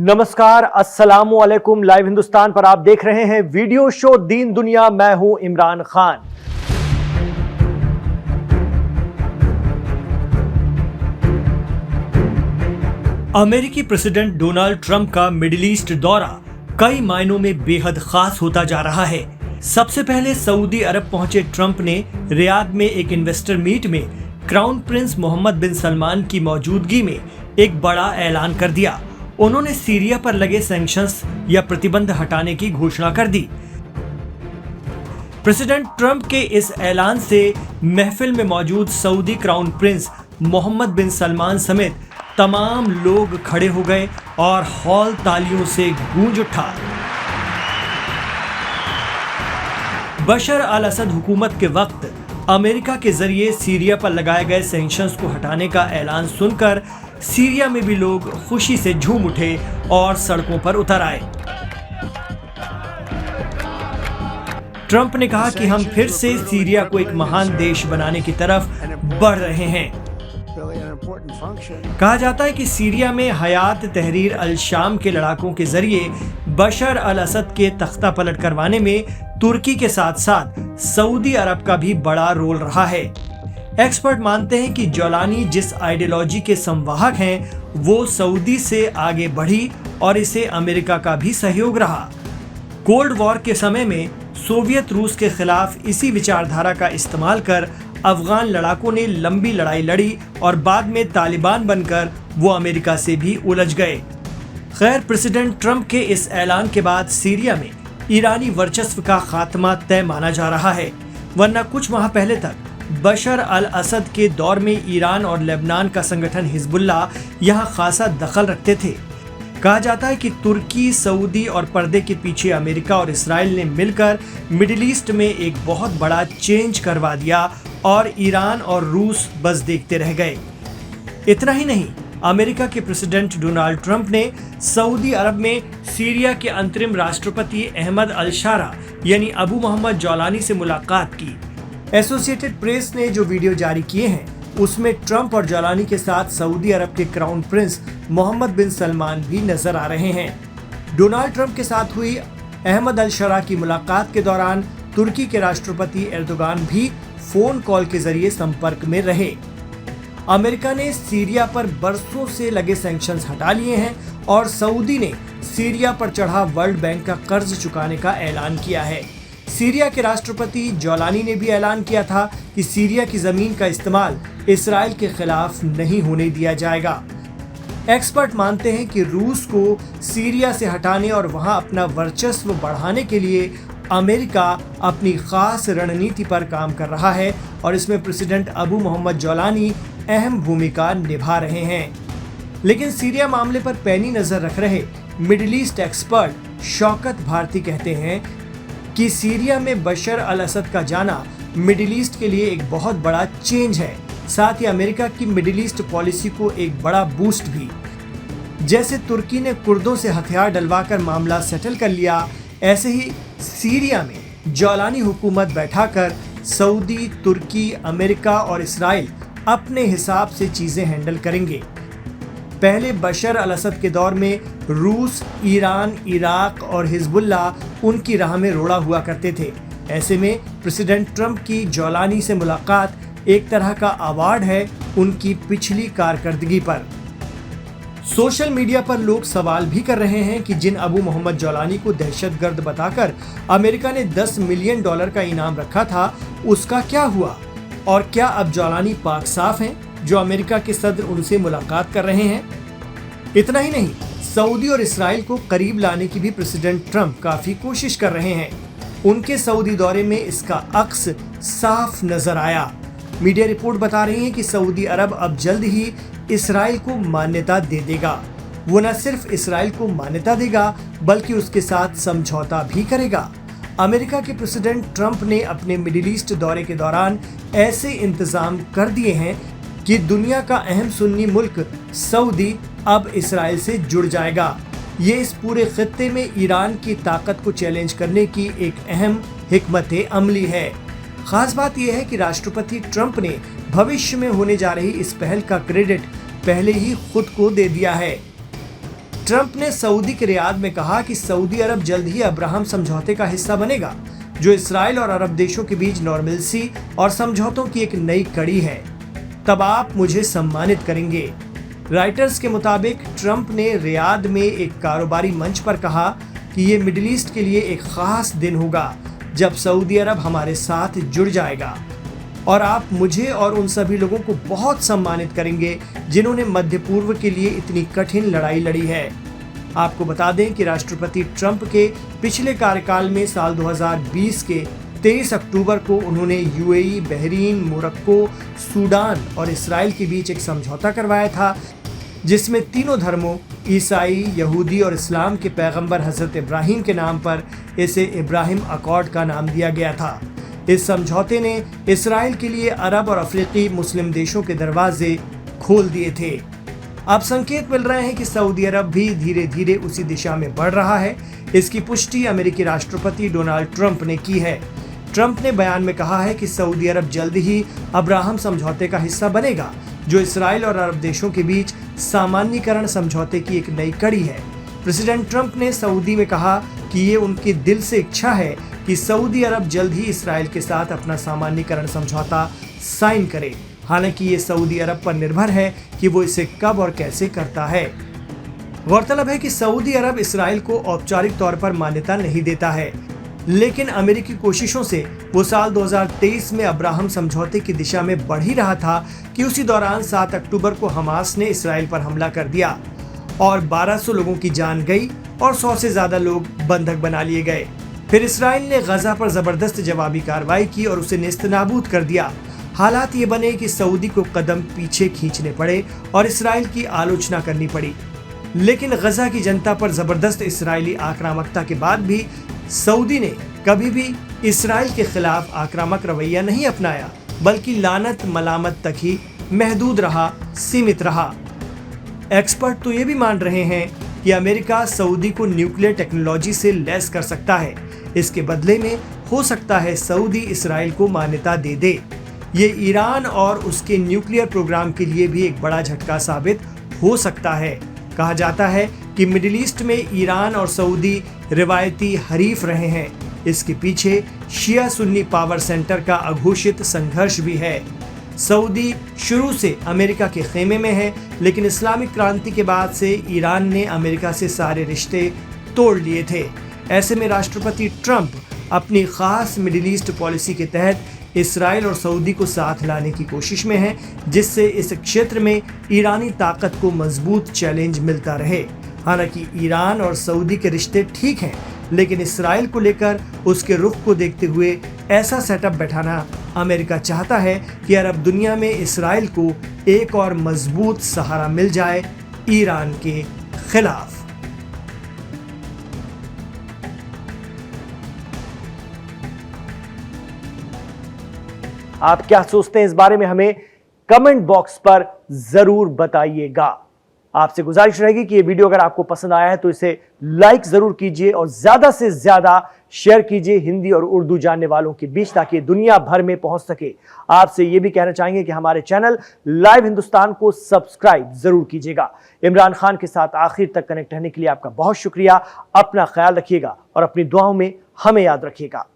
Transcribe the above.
नमस्कार, अस्सलामु अलैकुम। लाइव हिंदुस्तान पर आप देख रहे हैं वीडियो शो दीन दुनिया। मैं हूं इमरान खान। अमेरिकी प्रेसिडेंट डोनाल्ड ट्रंप का मिडिल ईस्ट दौरा कई मायनों में बेहद खास होता जा रहा है। सबसे पहले सऊदी अरब पहुंचे ट्रंप ने रियाद में एक इन्वेस्टर मीट में क्राउन प्रिंस मोहम्मद बिन सलमान की मौजूदगी में एक बड़ा ऐलान कर दिया। उन्होंने सीरिया पर लगे सैंक्शंस या प्रतिबंध हटाने की घोषणा कर दी। प्रेसिडेंट ट्रंप के इस ऐलान से महफिल में मौजूद सऊदी क्राउन प्रिंस मोहम्मद बिन सलमान समेत तमाम लोग खड़े हो गए और हॉल तालियों से गूंज उठा। बशर अल असद हुकूमत के वक्त अमेरिका के जरिए सीरिया पर लगाए गए सैंक्शंस को हटाने का ऐलान सुनकर सीरिया में भी लोग खुशी से झूम उठे और सड़कों पर उतर आए। ट्रंप ने कहा कि हम फिर से सीरिया को एक महान देश बनाने की तरफ बढ़ रहे हैं। कहा जाता है कि सीरिया में हयात तहरीर अल शाम के लड़ाकों के जरिए बशर अल असद के तख्ता पलट करवाने में तुर्की के साथ साथ सऊदी अरब का भी बड़ा रोल रहा है। एक्सपर्ट मानते हैं कि जोलानी जिस आइडियोलॉजी के संवाहक हैं, वो सऊदी से आगे बढ़ी और इसे अमेरिका का भी सहयोग रहा। कोल्ड वॉर के समय में सोवियत रूस के खिलाफ इसी विचारधारा का इस्तेमाल कर अफगान लड़ाकों ने लंबी लड़ाई लड़ी और बाद में तालिबान बनकर वो अमेरिका से भी उलझ गए। खैर, प्रेसिडेंट ट्रंप के इस ऐलान के बाद सीरिया में ईरानी वर्चस्व का खात्मा तय माना जा रहा है, वरना कुछ माह पहले तक बशर अल असद के दौर में ईरान और लेबनान का संगठन हिजबुल्लाह यहां खासा दखल रखते थे। कहा जाता है कि तुर्की, सऊदी और पर्दे के पीछे अमेरिका और इसराइल ने मिलकर मिडिल ईस्ट में एक बहुत बड़ा चेंज करवा दिया और ईरान और रूस बस देखते रह गए। इतना ही नहीं, अमेरिका के प्रेसिडेंट डोनाल्ड ट्रंप ने सऊदी अरब में सीरिया के अंतरिम राष्ट्रपति अहमद अल शारा यानी अबू मोहम्मद जोलानी से मुलाकात की। एसोसिएटेड प्रेस ने जो वीडियो जारी किए हैं, उसमें ट्रंप और जोलानी के साथ सऊदी अरब के क्राउन प्रिंस मोहम्मद बिन सलमान भी नजर आ रहे हैं। डोनाल्ड ट्रंप के साथ हुई अहमद अल शारा की मुलाकात के दौरान तुर्की के राष्ट्रपति एर्दोगान भी फोन कॉल के जरिए संपर्क में रहे। अमेरिका ने सीरिया पर बरसों से लगे सैंक्शंस हटा लिए हैं और सऊदी ने सीरिया पर चढ़ा वर्ल्ड बैंक का कर्ज चुकाने का ऐलान किया है। सीरिया के राष्ट्रपति जोलानी ने भी ऐलान किया था कि सीरिया की जमीन का इस्तेमाल इसराइल के खिलाफ नहीं होने दिया जाएगा। एक्सपर्ट मानते हैं कि रूस को सीरिया से हटाने और वहां अपना वर्चस्व बढ़ाने के लिए अमेरिका अपनी खास रणनीति पर काम कर रहा है और इसमें प्रेसिडेंट अबू मोहम्मद जोलानी अहम भूमिका निभा रहे हैं। लेकिन सीरिया मामले पर पैनी नजर रख रहे middle east expert Shaukat Bharti कहते हैं कि सीरिया में बशर अल असद का जाना मिडिल ईस्ट के लिए एक बहुत बड़ा चेंज है, साथ ही अमेरिका की मिडिल ईस्ट पॉलिसी को एक बड़ा बूस्ट भी। जैसे तुर्की ने कुर्दों से हथियार डलवाकर मामला सेटल कर लिया, ऐसे ही सीरिया में जोलानी हुकूमत बैठाकर सऊदी, तुर्की, अमेरिका और इसराइल अपने हिसाब से चीजें हैंडल करेंगे। पहले बशर अल असद के दौर में रूस, ईरान, इराक और हिजबुल्लाह उनकी राह में रोड़ा हुआ करते थे। ऐसे में प्रेसिडेंट ट्रंप की जोलानी से मुलाकात एक तरह का अवार्ड है उनकी पिछली कारकर्दगी पर। सोशल मीडिया पर लोग सवाल भी कर रहे हैं कि जिन अबू मोहम्मद जोलानी को दहशतगर्द बताकर अमेरिका ने $10 मिलियन का इनाम रखा था, उसका क्या हुआ? और क्या अब जोलानी पाक साफ हैं जो अमेरिका के सदर उनसे मुलाकात कर रहे हैं? इतना ही नहीं, सऊदी और इसराइल को करीब लाने की भी प्रेसिडेंट ट्रंप काफी कोशिश कर रहे हैं। उनके सऊदी दौरे में इसका अक्स साफ नजर आया। मीडिया रिपोर्ट बता रही है कि सऊदी अरब अब जल्द ही इसराइल को मान्यता दे देगा। वो न सिर्फ इसराइल को मान्यता देगा बल्कि उसके साथ समझौता भी करेगा। अमेरिका के प्रेसिडेंट ट्रंप ने अपने मिडिल ईस्ट दौरे के दौरान ऐसे इंतजाम कर दिए हैं कि दुनिया का अहम सुन्नी मुल्क सऊदी अब इसराइल से जुड़ जाएगा। ये इस पूरे खित्ते में ईरान की ताकत को चैलेंज करने की एक अहम हिकमत अमली है। खास बात यह है कि राष्ट्रपति ट्रंप ने भविष्य में होने जा रही इस पहल का क्रेडिट पहले ही खुद को दे दिया है। ट्रंप ने सऊदी के रियाद में कहा कि सऊदी अरब जल्द ही अब्राहम समझौते का हिस्सा बनेगा, जो इसराइल और अरब देशों के बीच नॉर्मलसी और समझौतों की एक नई कड़ी है। तब आप मुझे सम्मानित करेंगे। राइटर्स के मुताबिक ट्रंप ने रियाद में एक कारोबारी मंच पर कहा कि ये मिडिल ईस्ट के लिए एक खास दिन होगा जब सऊदी अरब हमारे साथ जुड़ जाएगा और आप मुझे और उन सभी लोगों को बहुत सम्मानित करेंगे जिन्होंने मध्य पूर्व के लिए इतनी कठिन लड़ाई लड़ी है। आपको बता दें कि राष्ट्रपति ट्रंप के पिछले कार्यकाल में साल 2020 के 23 अक्टूबर को उन्होंने यूएई, बहरीन, मोरक्को, सूडान और इसराइल के बीच एक समझौता करवाया था, जिसमें तीनों धर्मों ईसाई, यहूदी और इस्लाम के पैगंबर हजरत इब्राहिम के नाम पर इसे इब्राहिम अकॉर्ड का नाम दिया गया था। इस समझौते ने इसराइल के लिए अरब और अफ्रीकी मुस्लिम देशों के दरवाजे खोल दिए थे। अब संकेत मिल रहे हैं कि सऊदी अरब भी धीरे धीरे उसी दिशा में बढ़ रहा है। इसकी पुष्टि अमेरिकी राष्ट्रपति डोनाल्ड ट्रंप ने की है। ट्रंप ने बयान में कहा है कि सऊदी अरब जल्द ही अब्राहम समझौते का हिस्सा बनेगा, जो इसराइल और अरब देशों के बीच सामान्यीकरण समझौते की एक नई कड़ी है। प्रेसिडेंट ट्रंप ने सऊदी में कहा कि ये उनके दिल से इच्छा है कि सऊदी अरब जल्द ही इसराइल के साथ अपना सामान्यीकरण समझौता साइन करे। हालांकि ये सऊदी अरब पर निर्भर है कि वो इसे कब और कैसे करता है। गौरतलब है कि सऊदी अरब इसराइल को औपचारिक तौर पर मान्यता नहीं देता है, लेकिन अमेरिकी कोशिशों से वो साल 2023 में अब्राहम समझौते की दिशा में बढ़ ही रहा था कि उसी दौरान 7 अक्टूबर को हमास ने इसराइल पर हमला कर दिया और 1200 लोगों की जान गई और 100 से ज्यादा लोग बंधक बना लिए गए। फिर इसराइल ने गजा पर जबरदस्त जवाबी कार्रवाई की और उसे नेस्तनाबूद कर दिया। हालात ये बने कि सऊदी को कदम पीछे खींचने पड़े और इसराइल की आलोचना करनी पड़ी। लेकिन गजा की जनता पर जबरदस्त इसराइली आक्रामकता के बाद भी सऊदी ने कभी भी इसराइल के खिलाफ आक्रामक रवैया नहीं अपनाया, बल्कि लानत मलामत तक ही महदूद रहा, सीमित रहा। एक्सपर्ट तो ये भी मान रहे हैं कि अमेरिका सऊदी को न्यूक्लियर टेक्नोलॉजी से लैस कर सकता है। इसके बदले में हो सकता है सऊदी इसराइल को मान्यता दे दे। ये ईरान और उसके न्यूक्लियर प्रोग्राम के लिए भी एक बड़ा झटका साबित हो सकता है। कहा जाता है कि मिडिल ईस्ट में ईरान और सऊदी रिवायती हरीफ रहे हैं। इसके पीछे शिया सुन्नी पावर सेंटर का अघोषित संघर्ष भी है। सऊदी शुरू से अमेरिका के खेमे में है, लेकिन इस्लामिक क्रांति के बाद से ईरान ने अमेरिका से सारे रिश्ते तोड़ लिए थे। ऐसे में राष्ट्रपति ट्रंप अपनी खास मिडिल ईस्ट पॉलिसी के तहत इसराइल और सऊदी को साथ लाने की कोशिश में है, जिससे इस क्षेत्र में ईरानी ताकत को मजबूत चैलेंज मिलता रहे। हालांकि ईरान और सऊदी के रिश्ते ठीक हैं, लेकिन इसराइल को लेकर उसके रुख को देखते हुए ऐसा सेटअप बैठाना अमेरिका चाहता है कि अरब दुनिया में इसराइल को एक और मजबूत सहारा मिल जाए ईरान के खिलाफ। आप क्या सोचते हैं इस बारे में, हमें कमेंट बॉक्स पर जरूर बताइएगा। आपसे गुजारिश रहेगी कि ये वीडियो अगर आपको पसंद आया है तो इसे लाइक जरूर कीजिए और ज्यादा से ज्यादा शेयर कीजिए हिंदी और उर्दू जानने वालों के बीच, ताकि दुनिया भर में पहुंच सके। आपसे ये भी कहना चाहेंगे कि हमारे चैनल लाइव हिंदुस्तान को सब्सक्राइब जरूर कीजिएगा। इमरान खान के साथ आखिर तक कनेक्ट रहने के लिए आपका बहुत शुक्रिया। अपना ख्याल रखिएगा और अपनी दुआओं में हमें याद रखिएगा।